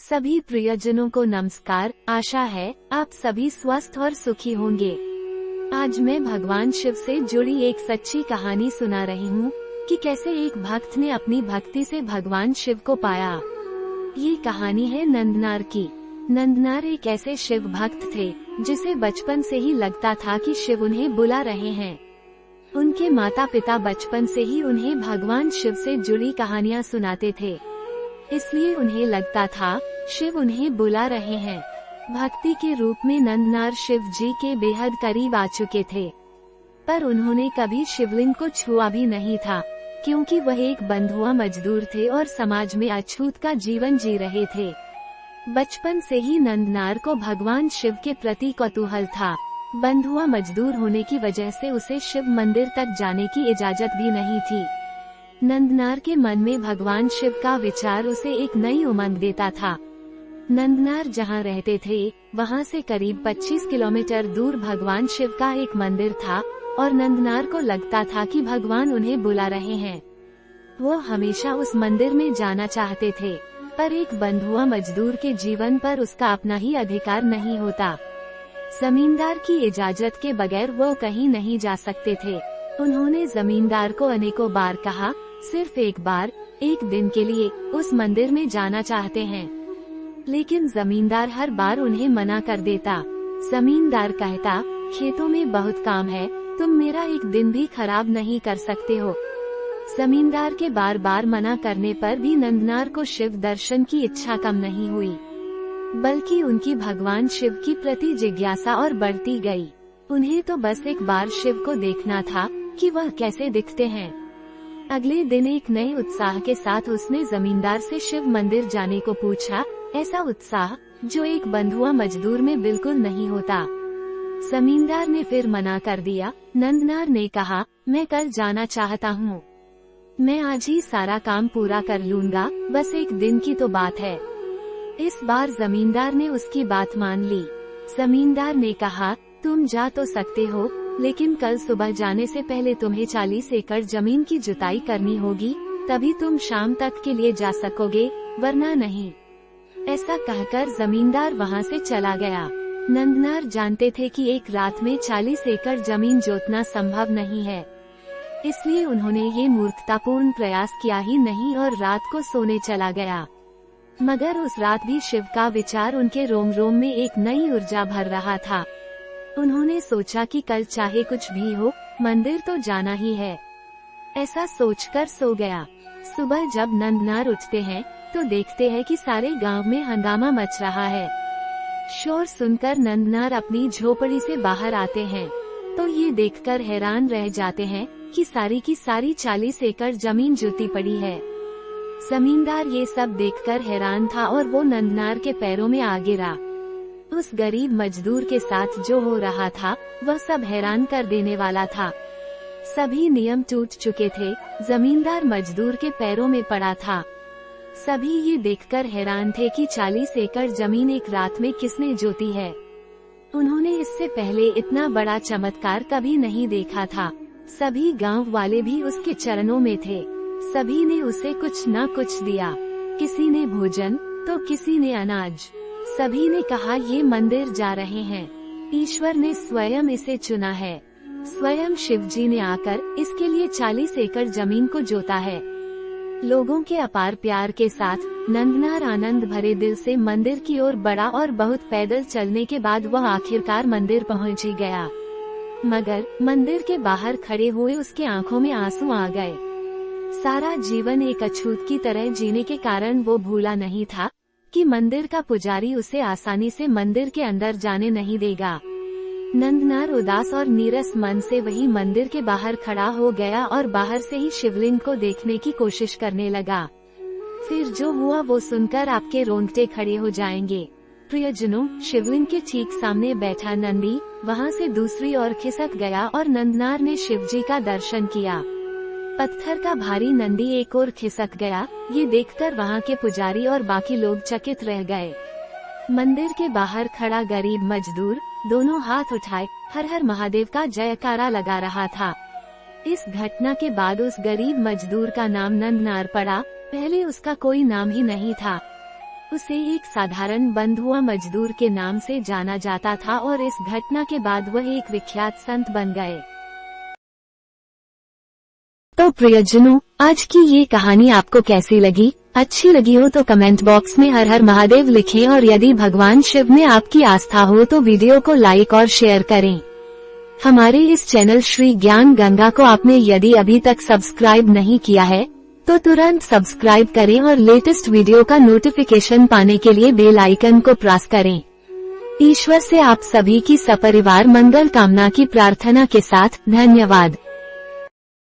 सभी प्रियजनों को नमस्कार। आशा है आप सभी स्वस्थ और सुखी होंगे। आज मैं भगवान शिव से जुड़ी एक सच्ची कहानी सुना रही हूँ कि कैसे एक भक्त ने अपनी भक्ति से भगवान शिव को पाया। ये कहानी है नंदनार की। नंदनार एक ऐसे शिव भक्त थे जिसे बचपन से ही लगता था कि शिव उन्हें बुला रहे हैं। उनके माता पिता बचपन से ही उन्हें भगवान शिव से जुड़ी कहानियाँ सुनाते थे, इसलिए उन्हें लगता था शिव उन्हें बुला रहे हैं। भक्ति के रूप में नंदनार शिव जी के बेहद करीब आ चुके थे, पर उन्होंने कभी शिवलिंग को छुआ भी नहीं था, क्योंकि वह एक बंधुआ मजदूर थे और समाज में अछूत का जीवन जी रहे थे। बचपन से ही नंदनार को भगवान शिव के प्रति कौतूहल था। बंधुआ मजदूर होने की वजह से उसे शिव मंदिर तक जाने की इजाजत भी नहीं थी। नंदनार के मन में भगवान शिव का विचार उसे एक नई उमंग देता था। नंदनार जहां रहते थे वहां से करीब 25 किलोमीटर दूर भगवान शिव का एक मंदिर था और नंदनार को लगता था कि भगवान उन्हें बुला रहे हैं। वो हमेशा उस मंदिर में जाना चाहते थे, पर एक बंधुआ मजदूर के जीवन पर उसका अपना ही अधिकार नहीं होता। जमींदार की इजाजत के बगैर वो कहीं नहीं जा सकते थे। उन्होंने जमींदार को अनेकों बार कहा, सिर्फ एक बार, एक दिन के लिए उस मंदिर में जाना चाहते हैं, लेकिन जमींदार हर बार उन्हें मना कर देता। जमींदार कहता, खेतों में बहुत काम है, तुम मेरा एक दिन भी खराब नहीं कर सकते हो। जमींदार के बार बार मना करने पर भी नंदनार को शिव दर्शन की इच्छा कम नहीं हुई, बल्कि उनकी भगवान शिव की प्रति जिज्ञासा और बढ़ती गई। उन्हें तो बस एक बार शिव को देखना था कि वह कैसे दिखते हैं। अगले दिन एक नए उत्साह के साथ उसने जमींदार से शिव मंदिर जाने को पूछा, ऐसा उत्साह जो एक बंधुआ मजदूर में बिल्कुल नहीं होता। जमींदार ने फिर मना कर दिया। नंदनार ने कहा, मैं कल जाना चाहता हूँ, मैं आज ही सारा काम पूरा कर लूँगा, बस एक दिन की तो बात है। इस बार जमींदार ने उसकी बात मान ली। जमींदार ने कहा, तुम जा तो सकते हो, लेकिन कल सुबह जाने से पहले तुम्हें 40 एकड़ जमीन की जुताई करनी होगी, तभी तुम शाम तक के लिए जा सकोगे, वरना नहीं। ऐसा कहकर जमींदार वहां से चला गया। नंदनार जानते थे कि एक रात में 40 एकड़ जमीन जोतना संभव नहीं है, इसलिए उन्होंने ये मूर्खतापूर्ण प्रयास किया ही नहीं और रात को सोने चला गया। मगर उस रात भी शिव का विचार उनके रोम रोम में एक नई ऊर्जा भर रहा था। उन्होंने सोचा कि कल चाहे कुछ भी हो, मंदिर तो जाना ही है। ऐसा सोचकर सो गया। सुबह जब नंदनार उठते हैं तो देखते हैं कि सारे गांव में हंगामा मच रहा है। शोर सुनकर नंदनार अपनी झोपड़ी से बाहर आते हैं तो ये देखकर हैरान रह जाते हैं कि सारी की सारी 40 एकड़ जमीन जुती पड़ी है। जमींदार ये सब देखकर हैरान था और वो नंदनार के पैरों में आ गिरा। उस गरीब मजदूर के साथ जो हो रहा था वह सब हैरान कर देने वाला था। सभी नियम टूट चुके थे, जमींदार मजदूर के पैरों में पड़ा था। सभी ये देखकर हैरान थे कि 40 एकड़ जमीन एक रात में किसने जोती है। उन्होंने इससे पहले इतना बड़ा चमत्कार कभी नहीं देखा था। सभी गांव वाले भी उसके चरणों में थे। सभी ने उसे कुछ न कुछ दिया, किसी ने भोजन तो किसी ने अनाज। सभी ने कहा, ये मंदिर जा रहे हैं, ईश्वर ने स्वयं इसे चुना है। स्वयं शिवजी ने आकर इसके लिए 40 एकड़ जमीन को जोता है। लोगों के अपार प्यार के साथ नंदनार आनंद भरे दिल से मंदिर की ओर बढ़ा और बहुत पैदल चलने के बाद वह आखिरकार मंदिर पहुंच ही गया। मगर मंदिर के बाहर खड़े हुए उसके आंखों में आंसू आ गए। सारा जीवन एक अछूत की तरह जीने के कारण वो भूला नहीं था कि मंदिर का पुजारी उसे आसानी से मंदिर के अंदर जाने नहीं देगा। नंदनार उदास और नीरस मन से वही मंदिर के बाहर खड़ा हो गया और बाहर से ही शिवलिंग को देखने की कोशिश करने लगा। फिर जो हुआ वो सुनकर आपके रोंगटे खड़े हो जाएंगे। प्रियजनों, शिवलिंग के ठीक सामने बैठा नंदी वहां से दूसरी ओर खिसक गया और नंदनार ने शिवजी का दर्शन किया। पत्थर का भारी नंदी एक ओर खिसक गया। ये देखकर वहां के पुजारी और बाकी लोग चकित रह गए। मंदिर के बाहर खड़ा गरीब मजदूर दोनों हाथ उठाए हर हर महादेव का जयकारा लगा रहा था। इस घटना के बाद उस गरीब मजदूर का नाम नंदनार पड़ा। पहले उसका कोई नाम ही नहीं था। उसे एक साधारण बंधुआ मजदूर के नाम से जाना जाता था और इस घटना के बाद वह एक विख्यात संत बन गए। तो प्रियजनों, आज की ये कहानी आपको कैसी लगी? अच्छी लगी हो तो कमेंट बॉक्स में हर हर महादेव लिखें और यदि भगवान शिव में आपकी आस्था हो तो वीडियो को लाइक और शेयर करें। हमारे इस चैनल श्री ज्ञान गंगा को आपने यदि अभी तक सब्सक्राइब नहीं किया है तो तुरंत सब्सक्राइब करें और लेटेस्ट वीडियो का नोटिफिकेशन पाने के लिए बेल आइकन को प्रेस करें। ईश्वर से आप सभी की सपरिवार मंगल कामना की प्रार्थना के साथ धन्यवाद।